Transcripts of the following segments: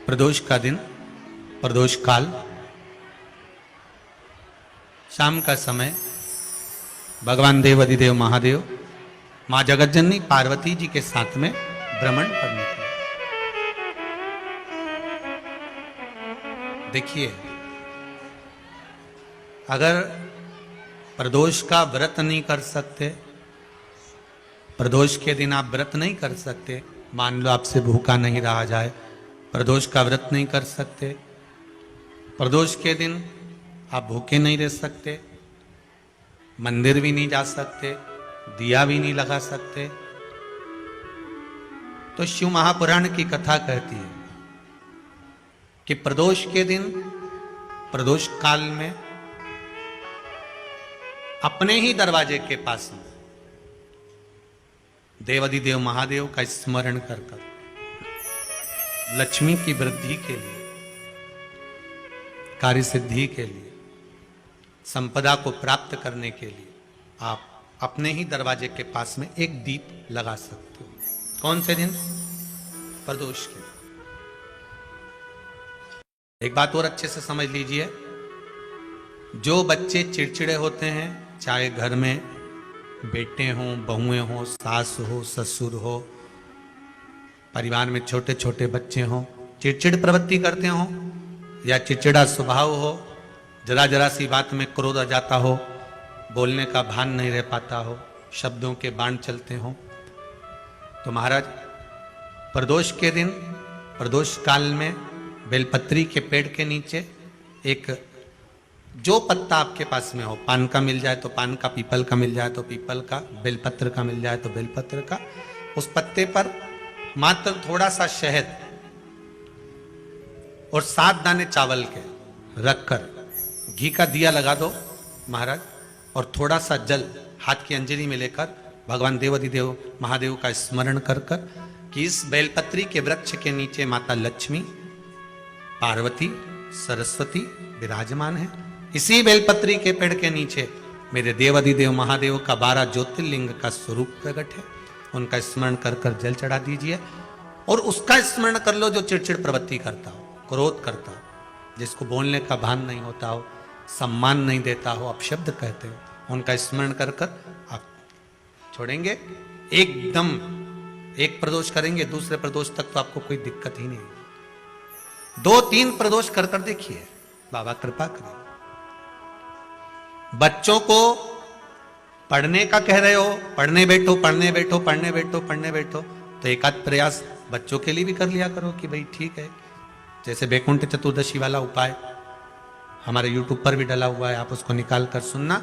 प्रदोष का दिन, प्रदोष काल, शाम का समय, भगवान देव अधिदेव महादेव माँ जगतजननी पार्वती जी के साथ में भ्रमण पर निकले। देखिए, अगर प्रदोष का व्रत नहीं कर सकते, प्रदोष के दिन आप व्रत नहीं कर सकते, मान लो आपसे भूखा नहीं रहा जाए, प्रदोष का व्रत नहीं कर सकते, प्रदोष के दिन आप भूखे नहीं रह सकते, मंदिर भी नहीं जा सकते, दिया भी नहीं लगा सकते, तो शिव महापुराण की कथा कहती है कि प्रदोष के दिन, प्रदोष काल में अपने ही दरवाजे के पास में देवाधिदेव महादेव का स्मरण कर लक्ष्मी की वृद्धि के लिए, कार्य सिद्धि के लिए, संपदा को प्राप्त करने के लिए आप अपने ही दरवाजे के पास में एक दीप लगा सकते हो। कौन से दिन? प्रदोष के। एक बात और अच्छे से समझ लीजिए, जो बच्चे चिड़चिड़े होते हैं, चाहे घर में बेटे हों, बहुएं हों, सास हो, ससुर हो, परिवार में छोटे छोटे बच्चे हों, चिड़चिड़ प्रवृत्ति करते हों या चिड़चिड़ा स्वभाव हो, जरा जरा सी बात में क्रोध आ जाता हो, बोलने का भान नहीं रह पाता हो, शब्दों के बाण चलते हों, तो महाराज प्रदोष के दिन, प्रदोष काल में बेलपत्री के पेड़ के नीचे एक, जो पत्ता आपके पास में हो, पान का मिल जाए तो पान का, पीपल का मिल जाए तो पीपल का, बेलपत्र का मिल जाए तो बेलपत्र का, उस पत्ते पर मात्र थोड़ा सा शहद और 7 दाने चावल के रखकर घी का दिया लगा दो महाराज, और थोड़ा सा जल हाथ की अंजलि में लेकर भगवान देवाधिदेव महादेव का स्मरण कर कर कि इस बेलपत्री के वृक्ष के नीचे माता लक्ष्मी, पार्वती, सरस्वती विराजमान है। इसी बेलपत्री के पेड़ के नीचे मेरे देवाधिदेव महादेव का 12 ज्योतिर्लिंग का स्वरूप प्रकट है। उनका स्मरण कर कर जल चढ़ा दीजिए और उसका स्मरण कर लो जो चिड़चिड़ प्रवृत्ति करता हो, क्रोध करता हो, जिसको बोलने का भान नहीं होता हो, सम्मान नहीं देता हो, अपशब्द कहते हो, उनका स्मरण कर कर आप छोड़ेंगे। एकदम एक प्रदोष करेंगे, दूसरे प्रदोष तक तो आपको कोई दिक्कत ही नहीं। 2-3 प्रदोष कर कर देखिए, बाबा कृपा करें। बच्चों को पढ़ने का कह रहे हो, पढ़ने बैठो, पढ़ने बैठो, पढ़ने बैठो, पढ़ने बैठो, तो एक आध प्रयास बच्चों के लिए भी कर लिया करो कि भाई ठीक है। जैसे वैकुंठ चतुर्दशी वाला उपाय हमारे YouTube पर भी डला हुआ है, आप उसको निकाल कर सुनना,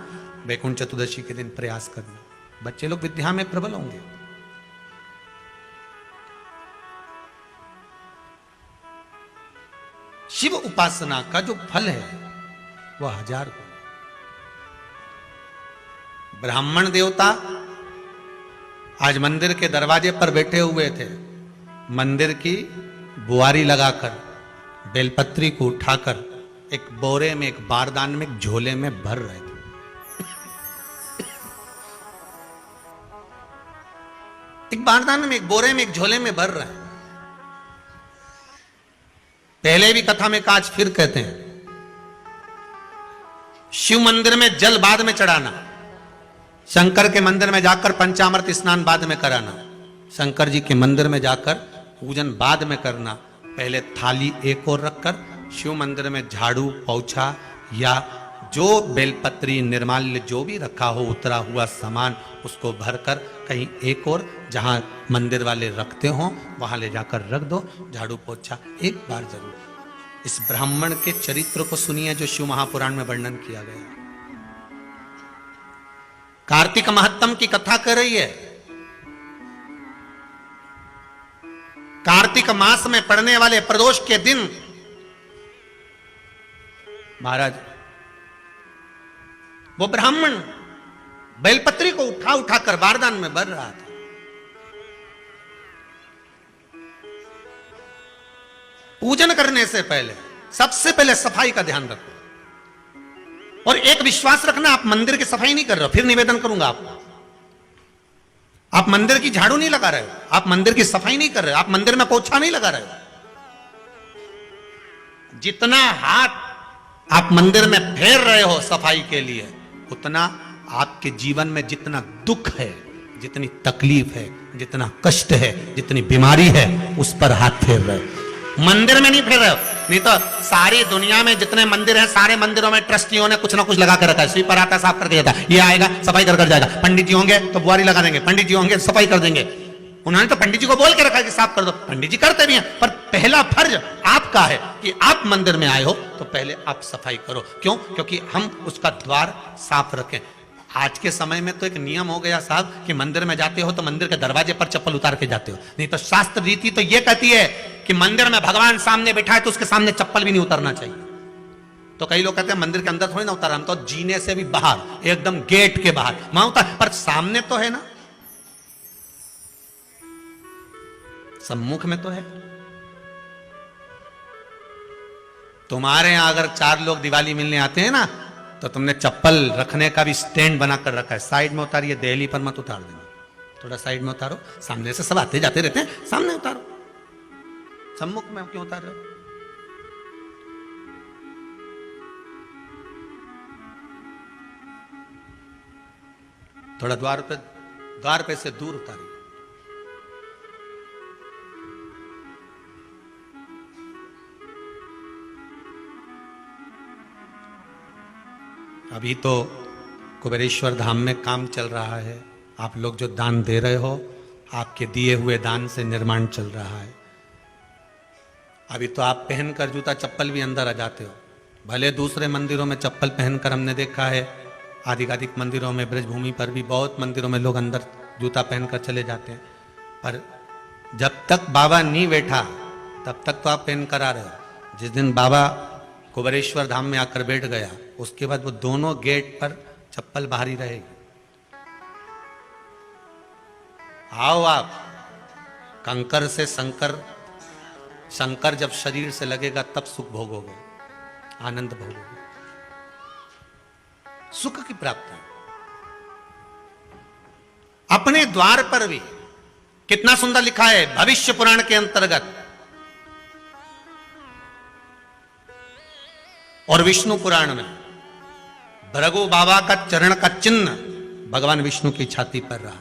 वैकुंठ चतुर्दशी के दिन प्रयास करना, बच्चे लोग विद्या में प्रबल होंगे। शिव उपासना का जो फल है वह 1000 गुना। ब्राह्मण देवता आज मंदिर के दरवाजे पर बैठे हुए थे, मंदिर की बुआरी लगाकर बेलपत्री को उठाकर एक बोरे में, एक बारदान में, एक झोले में भर रहे थे। एक बारदान में, एक बोरे में, एक झोले में भर रहे हैं। पहले भी कथा में काज, फिर कहते हैं, शिव मंदिर में जल बाद में चढ़ाना, शंकर के मंदिर में जाकर पंचामृत स्नान बाद में कराना, शंकर जी के मंदिर में जाकर पूजन बाद में करना, पहले थाली एक और रखकर शिव मंदिर में झाड़ू, पोछा या जो बेलपत्री, निर्माल्य जो भी रखा हो, उतरा हुआ सामान, उसको भरकर कहीं एक और जहां मंदिर वाले रखते हो वहां ले जाकर रख दो, झाड़ू पोछा एक बार जरूर। इस ब्राह्मण के चरित्र को सुनिए जो शिव महापुराण में वर्णन किया गया। कार्तिक महत्तम की कथा कर रही है। कार्तिक मास में पड़ने वाले प्रदोष के दिन महाराज वो ब्राह्मण बेलपत्री को उठा उठाकर बारदान में भर रहा था। पूजन करने से पहले सबसे पहले सफाई का ध्यान रखो, और एक विश्वास रखना, आप मंदिर की सफाई नहीं कर रहे हो, फिर निवेदन करूंगा आपको, आप मंदिर की झाड़ू नहीं लगा रहे हो, आप मंदिर की सफाई नहीं कर रहे हो, आप मंदिर में पोछा नहीं लगा रहे हो, जितना हाथ आप मंदिर में फेर रहे हो सफाई के लिए, उतना आपके जीवन में जितना दुख है, जितनी तकलीफ है, जितना कष्ट है, जितनी बीमारी है, उस पर हाथ फेर रहे हो। मंदिर में नहीं फेर रहे हो। नहीं तो सारी दुनिया में जितने मंदिर हैं, सारे मंदिरों में ट्रस्टियों ने कुछ ना कुछ लगा कर रखा है। स्वीपर आता है, साफ करके जाता है, ये आएगा सफाई कर जाएगा। पंडित जी होंगे तो बुआरी लगा देंगे, पंडित जी होंगे सफाई कर देंगे। उन्होंने तो पंडित जी को बोल के रखा है कि साफ कर दो, पंडित जी करते भी हैं। पर पहला फर्ज आपका है कि आप मंदिर में आए हो तो पहले आप सफाई करो। क्यों? क्योंकि हम उसका द्वार साफ रखें। आज के समय में तो एक नियम हो गया साहब कि मंदिर में जाते हो तो मंदिर के दरवाजे पर चप्पल उतार के जाते हो। नहीं तो शास्त्र रीति तो यह कहती है कि मंदिर में भगवान सामने बैठा है तो उसके सामने चप्पल भी नहीं उतारना चाहिए। तो कई लोग कहते हैं मंदिर के अंदर थोड़ी ना उतारा, हम तो जीने से भी बाहर, एकदम गेट के बाहर वहां उतार, पर सामने तो है ना, सम्मुख में तो है। तुम्हारे यहां अगर 4 लोग दिवाली मिलने आते हैं ना, तो तुमने चप्पल रखने का भी स्टैंड बनाकर रखा है। साइड में उतारिए, दहली पर मत उतार देना, थोड़ा साइड में उतारो। सामने से सब आते जाते रहते हैं, सामने उतारो। सम्मुख में क्यों उतार रहे हो? थोड़ा द्वार पे से दूर उतारिए। अभी तो कुबेरेश्वर धाम में काम चल रहा है। आप लोग जो दान दे रहे हो, आपके दिए हुए दान से निर्माण चल रहा है। अभी तो आप पहनकर जूता चप्पल भी अंदर आ जाते हो। भले दूसरे मंदिरों में चप्पल पहनकर हमने देखा है, आधिकाधिक मंदिरों में, ब्रजभूमि पर भी बहुत मंदिरों में लोग अंदर जूता पहनकर चले जाते हैं। पर जब तक बाबा नहीं बैठा तब तक तो आप पहन कर आ रहे हो। जिस दिन बाबा कुबेरेश्वर धाम में आकर बैठ गया, उसके बाद वो दोनों गेट पर चप्पल बाहर ही रहेगी। आओ आप, कंकर से शंकर जब शरीर से लगेगा तब सुख भोगोगे, आनंद भोगोगे, सुख की प्राप्ति। अपने द्वार पर भी कितना सुंदर लिखा है भविष्य पुराण के अंतर्गत, और विष्णु पुराण में भृगु बाबा का चरण का चिन्ह भगवान विष्णु की छाती पर रहा।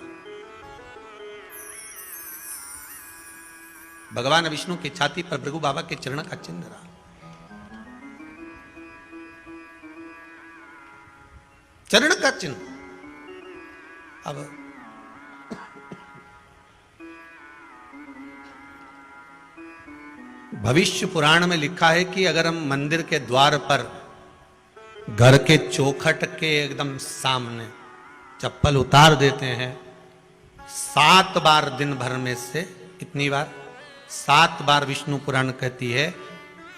भगवान विष्णु की छाती पर भृगु बाबा के चरण का चिन्ह रहा। चरण का चिन्ह। अब भविष्य पुराण में लिखा है कि अगर हम मंदिर के द्वार पर घर के चौखट के एकदम सामने चप्पल उतार देते हैं, 7 बार दिन भर में से, कितनी बार? 7 बार विष्णु पुराण कहती है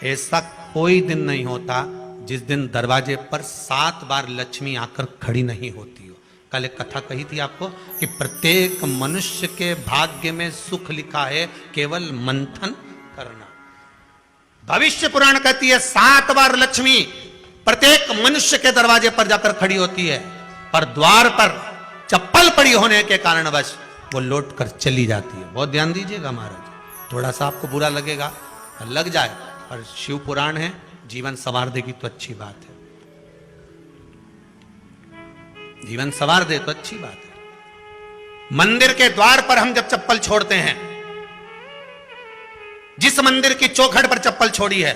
ऐसा कोई दिन नहीं होता जिस दिन दरवाजे पर 7 बार लक्ष्मी आकर खड़ी नहीं होती हो। कल एक कथा कही थी आपको कि प्रत्येक मनुष्य के भाग्य में सुख लिखा है, केवल मंथन करना। भविष्य पुराण कहती है 7 बार लक्ष्मी प्रत्येक मनुष्य के दरवाजे पर जाकर खड़ी होती है, पर द्वार पर चप्पल पड़ी होने के कारणवश वो लौट कर चली जाती है। बहुत ध्यान दीजिएगा महाराज, थोड़ा सा आपको बुरा लगेगा, लग जाए, पर शिव पुराण है, जीवन संवार देगी तो अच्छी बात है, जीवन संवार दे तो अच्छी बात है। मंदिर के द्वार पर हम जब चप्पल छोड़ते हैं, जिस मंदिर की चौखट पर चप्पल छोड़ी है,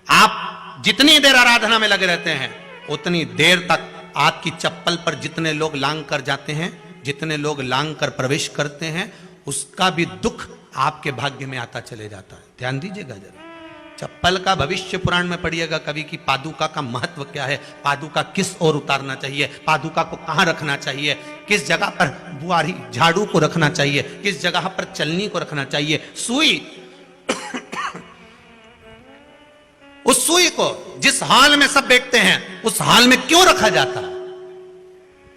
आप जितनी देर आराधना में लगे रहते हैं उतनी देर तक आपकी चप्पल पर जितने लोग लांग कर जाते हैं, जितने लोग लांग कर प्रवेश करते हैं, उसका भी दुख आपके भाग्य में आता चले जाता है। ध्यान दीजिएगा जरा। चप्पल का भविष्य पुराण में पढ़िएगा कभी कि पादुका का महत्व क्या है, पादुका किस ओर उतारना चाहिए, पादुका को कहां रखना चाहिए, किस जगह पर बुआरी झाड़ू को रखना चाहिए, किस जगह पर चलनी को रखना चाहिए, सुई उस सुई को जिस हाल में सब बैठते हैं उस हाल में क्यों रखा जाता है?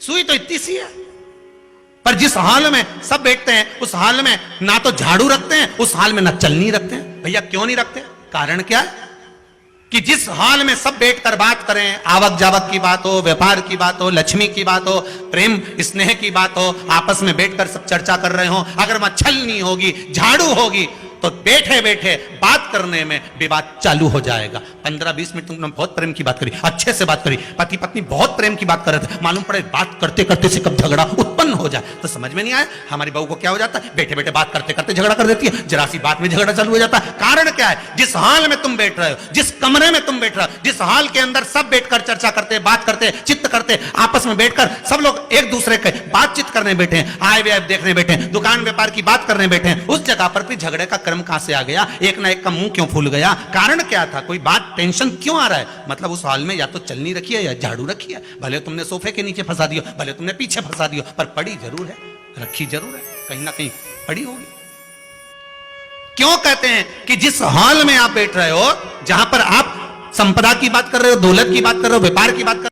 सुई तो इतनी सी है, पर जिस हाल में सब बैठते हैं उस हाल में ना तो झाड़ू रखते हैं, उस हाल में ना चलनी रखते हैं। भैया क्यों नहीं रखते? कारण क्या है कि जिस हाल में सब बैठकर बात करें, आवक जावक की बात हो, व्यापार की बात हो, लक्ष्मी की बात हो, प्रेम स्नेह की बात हो, आपस में बैठकर सब चर्चा कर रहे हो, अगर वहां छलनी होगी, झाड़ू होगी, तो बैठे बैठे बात करने में विवाद चालू हो जाएगा। 15-20 मिनट तुमने बहुत प्रेम की बात करी, अच्छे से बात करी, पति पत्नी बहुत प्रेम की बात कर रहे थे, मालूम पड़े बात करते करते से कब झगड़ा उत्पन्न हो जाए तो समझ में नहीं आया। हमारी बहू को क्या हो जाता है, बैठे बैठे बात करते करते झगड़ा कर देती है, जरा सी बात में झगड़ा चालू हो जाता है। कारण क्या है, जिस हाल में तुम बैठ रहे हो, जिस कमरे में तुम बैठ रहे हो, जिस हाल के अंदर सब बैठकर चर्चा करते, बात करते, चित्त करते, आपस में बैठकर सब लोग एक दूसरे के बातचीत करने बैठे हैं, आय व्यय देखने बैठे हैं, दुकान व्यापार की बात करने बैठे हैं, उस जगह पर भी झगड़े का क्रम कहां से आ गया, एक ना एक का मुंह क्यों फूल गया, कारण क्या था, कोई बात टेंशन क्यों आ रहा है, मतलब उस हाल में या तो चलनी रखी है या झाड़ू रखी है, भले तुमने सोफे के नीचे फंसा दियो, भले तुमने पीछे फंसा दियो, पर पड़ी जरूर है, रखी जरूर है, कहीं ना कहीं पड़ी होगी। क्यों कहते हैं कि जिस हाल में आप बैठ रहे हो, जहां पर आप संपदा की बात कर रहे हो, दौलत की बात कर रहे हो, व्यापार की बात कर